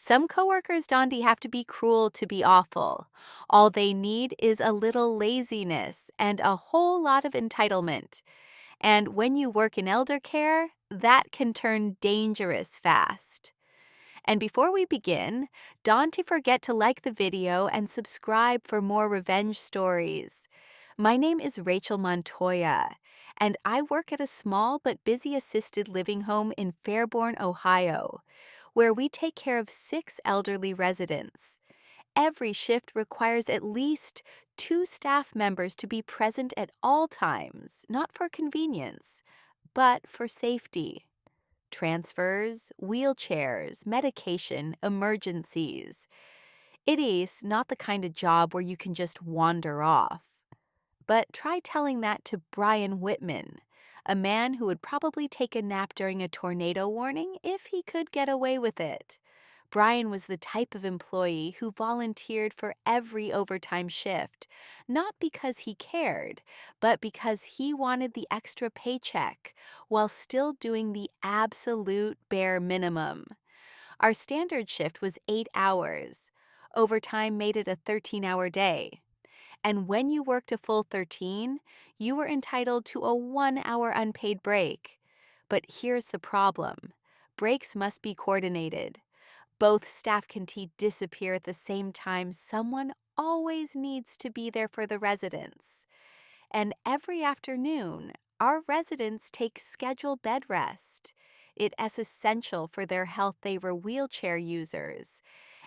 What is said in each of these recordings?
Some coworkers, Dondi, have to be cruel to be awful. All they need is a little laziness and a whole lot of entitlement. And when you work in elder care, that can turn dangerous fast. And before we begin, don't forget to like the video and subscribe for more revenge stories. My name is Rachel Montoya, and I work at a small but busy assisted living home in Fairborn, Ohio, where we take care of 6 elderly residents. Every shift requires at least 2 staff members to be present at all times, not for convenience, but for safety. Transfers, wheelchairs, medication, emergencies. It is not the kind of job where you can just wander off. But try telling that to Brian Whitman, a man who would probably take a nap during a tornado warning if he could get away with it. Brian was the type of employee who volunteered for every overtime shift, not because he cared, but because he wanted the extra paycheck while still doing the absolute bare minimum. Our standard shift was 8 hours. Overtime made it a 13-hour day. And when you worked a full 13, you were entitled to a 1-hour unpaid break. But here's the problem. Breaks must be coordinated. Both staff can disappear at the same time. Someone always needs to be there for the residents. And every afternoon, our residents take scheduled bed rest. It is essential for their health. They were wheelchair users.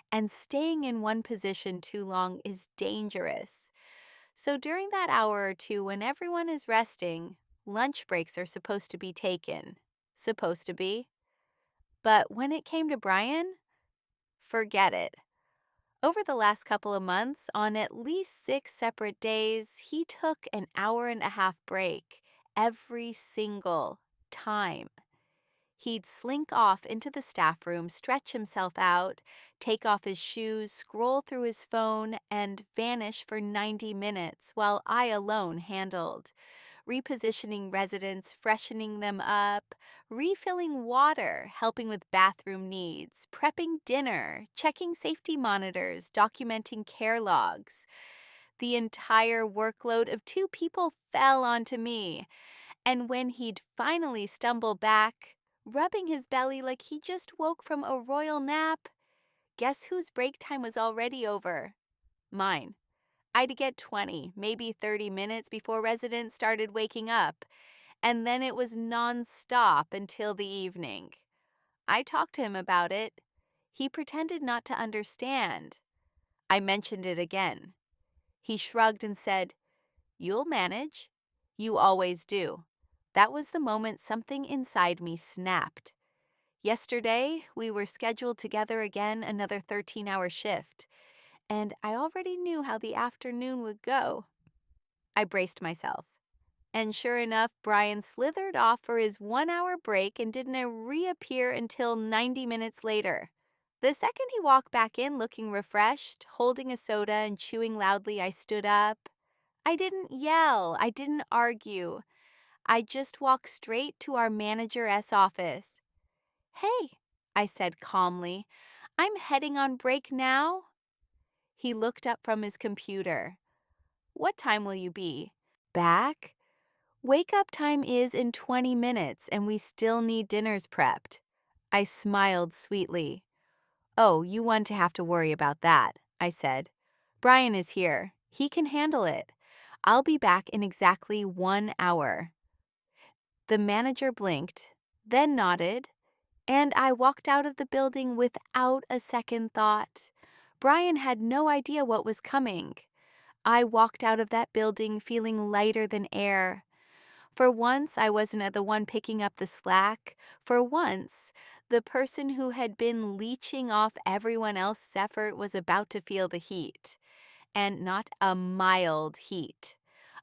And staying in one position too long is dangerous. So during that hour or two when everyone is resting, lunch breaks are supposed to be taken. Supposed to be. But when it came to Brian, forget it. Over the last couple of months, on at least 6 separate days, he took an hour-and-a-half break every single time. He'd slink off into the staff room, stretch himself out, take off his shoes, scroll through his phone, and vanish for 90 minutes while I alone handled repositioning residents, freshening them up, refilling water, helping with bathroom needs, prepping dinner, checking safety monitors, documenting care logs. The entire workload of 2 people fell onto me, and when he'd finally stumble back, rubbing his belly like he just woke from a royal nap, guess whose break time was already over? Mine. I'd get 20, maybe 30 minutes before residents started waking up, and then it was non-stop until the evening. I talked to him about it. He pretended not to understand. I mentioned it again. He shrugged and said, "You'll manage. You always do." That was the moment something inside me snapped. Yesterday, we were scheduled together again, another 13-hour shift, and I already knew how the afternoon would go. I braced myself. And sure enough, Brian slithered off for his 1-hour break and didn't reappear until 90 minutes later. The second he walked back in looking refreshed, holding a soda and chewing loudly, I stood up. I didn't yell. I didn't argue. I just walked straight to our manager's office. "Hey," I said calmly, "I'm heading on break now." He looked up from his computer. "What time will you be back?" "Wake-up time is in 20 minutes, and we still need dinners prepped." I smiled sweetly. "Oh, you want to have to worry about that," I said. "Brian is here. He can handle it. I'll be back in exactly 1 hour." The manager blinked, then nodded, and I walked out of the building without a second thought. Brian had no idea what was coming. I walked out of that building feeling lighter than air. For once, I wasn't the one picking up the slack. For once, the person who had been leeching off everyone else's effort was about to feel the heat. And not a mild heat.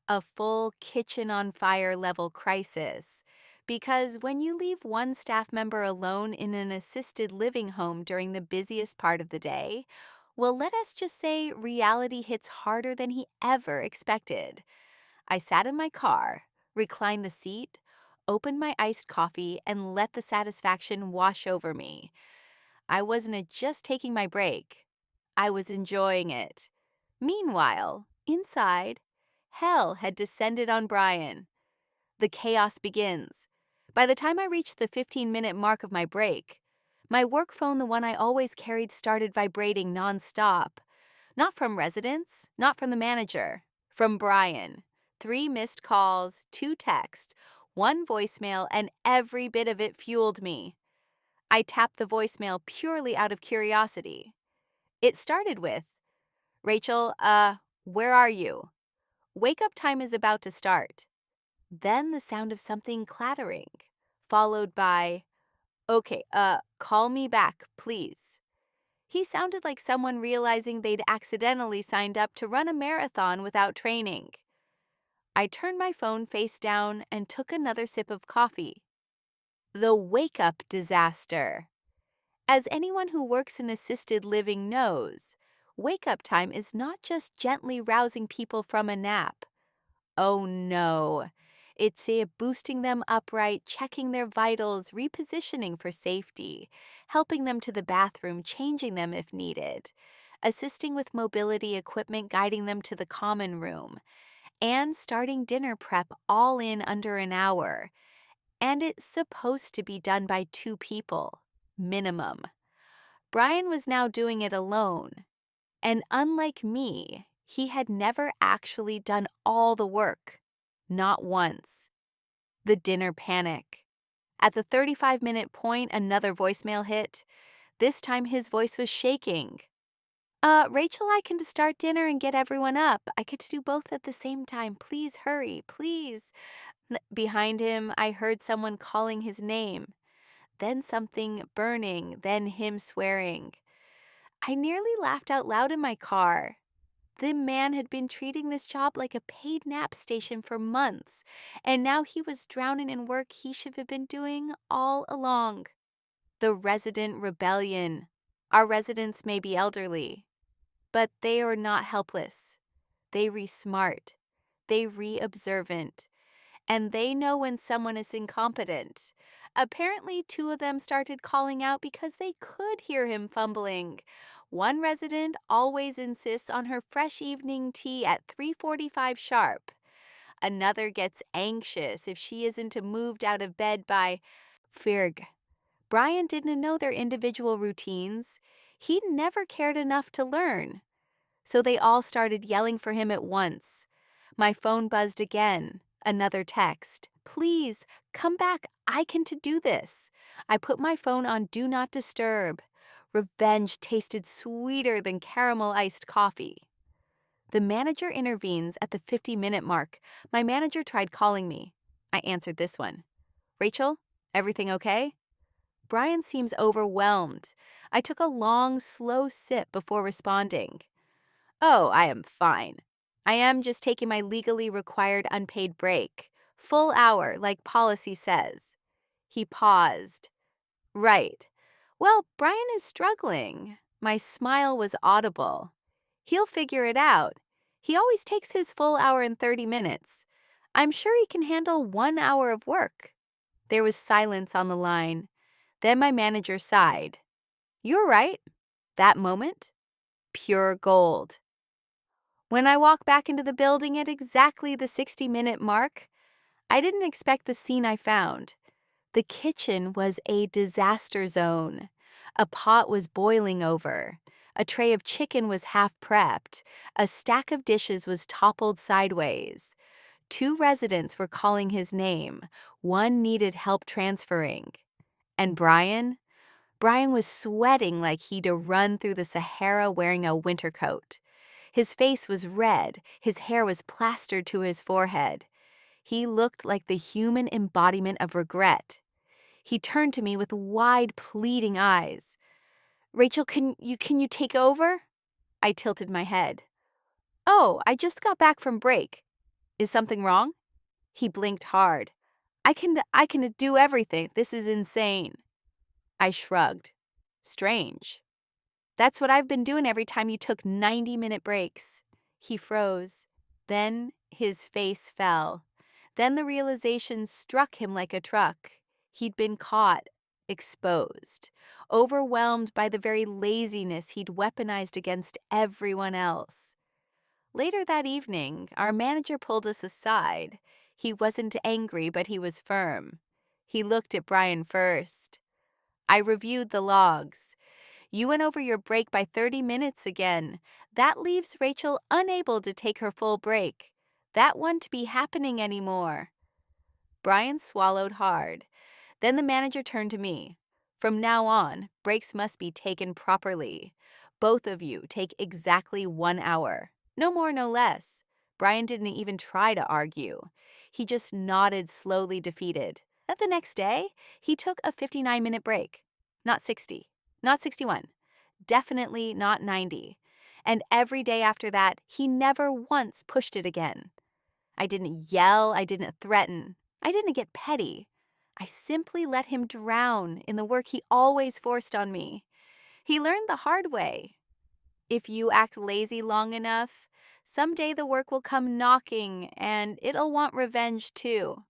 A full kitchen on fire level crisis. Because when you leave one staff member alone in an assisted living home during the busiest part of the day, well, let us just say reality hits harder than he ever expected. I sat in my car, reclined the seat, opened my iced coffee, and let the satisfaction wash over me. I wasn't just taking my break. I was enjoying it. Meanwhile, inside, hell had descended on Brian. The chaos begins. By the time I reached the 15-minute mark of my break, my work phone, the one I always carried, started vibrating nonstop. Not from residents, not from the manager, from Brian. 3 missed calls, 2 texts, 1 voicemail, and every bit of it fueled me. I tapped the voicemail purely out of curiosity. It started with, "Rachel, where are you? Wake up time is about to start." Then the sound of something clattering, followed by, "Okay, call me back, please." He sounded like someone realizing they'd accidentally signed up to run a marathon without training. I turned my phone face down and took another sip of coffee. The wake-up disaster. As anyone who works in assisted living knows, wake-up time is not just gently rousing people from a nap. Oh no. It's boosting them upright, checking their vitals, repositioning for safety, helping them to the bathroom, changing them if needed, assisting with mobility equipment, guiding them to the common room, and starting dinner prep all in under an hour. And it's supposed to be done by 2 people, minimum. Brian was now doing it alone. And unlike me, he had never actually done all the work. Not once. The dinner panic. At the 35-minute point, another voicemail hit. This time his voice was shaking. Rachel, I can start dinner and get everyone up. I get to do both at the same time. Please hurry, please." Behind him, I heard someone calling his name. Then something burning, then him swearing. I nearly laughed out loud in my car. The man had been treating this job like a paid nap station for months, and now he was drowning in work he should have been doing all along. The resident rebellion. Our residents may be elderly, but they are not helpless. They re-smart. They re-observant. And they know when someone is incompetent. Apparently, 2 of them started calling out because they could hear him fumbling. One resident always insists on her fresh evening tea at 3:45 sharp. Another gets anxious if she isn't moved out of bed by Ferg. Brian didn't know their individual routines. He'd never cared enough to learn. So they all started yelling for him at once. My phone buzzed again. Another text. "Please, come back. I can to do this." I put my phone on Do Not Disturb. Revenge tasted sweeter than caramel iced coffee. The manager intervenes at the 50-minute mark. My manager tried calling me. I answered this one. "Rachel, everything okay?" Brian seems overwhelmed. I took a long, slow sip before responding. "Oh, I am fine. I am just taking my legally required unpaid break. Full hour, like policy says." He paused. "Right. Well, Brian is struggling." My smile was audible. "He'll figure it out. He always takes his full hour in 30 minutes. I'm sure he can handle 1 hour of work." There was silence on the line. Then my manager sighed. "You're right. That moment? Pure gold." When I walked back into the building at exactly the 60-minute mark, I didn't expect the scene I found. The kitchen was a disaster zone. A pot was boiling over. A tray of chicken was half prepped. A stack of dishes was toppled sideways. 2 residents were calling his name. 1 needed help transferring. And Brian? Brian was sweating like he'd run through the Sahara wearing a winter coat. His face was red, his hair was plastered to his forehead. He looked like the human embodiment of regret. He turned to me with wide, pleading eyes. "Rachel, can you take over?" I tilted my head. "Oh, I just got back from break. Is something wrong?" He blinked hard. I can do everything. This is insane." I shrugged. "Strange. That's what I've been doing every time you took 90-minute breaks." He froze. Then his face fell. Then the realization struck him like a truck. He'd been caught. exposed, overwhelmed by the very laziness he'd weaponized against everyone else. Later that evening, our manager pulled us aside. He wasn't angry, but he was firm. He looked at Brian first. I reviewed the logs. You went over your break by 30 minutes again. That leaves Rachel unable to take her full break. That won't be happening anymore. Brian swallowed hard. Then the manager turned to me. From now on, breaks must be taken properly. Both of you take exactly 1 hour. No more, no less. Brian didn't even try to argue. He just nodded, slowly defeated. At the next day, he took a 59-minute break. Not 60. Not 61. Definitely not 90. And every day after that, he never once pushed it again. I didn't yell, I didn't threaten, I didn't get petty. I simply let him drown in the work he always forced on me. He learned the hard way. If you act lazy long enough, someday the work will come knocking and it'll want revenge too.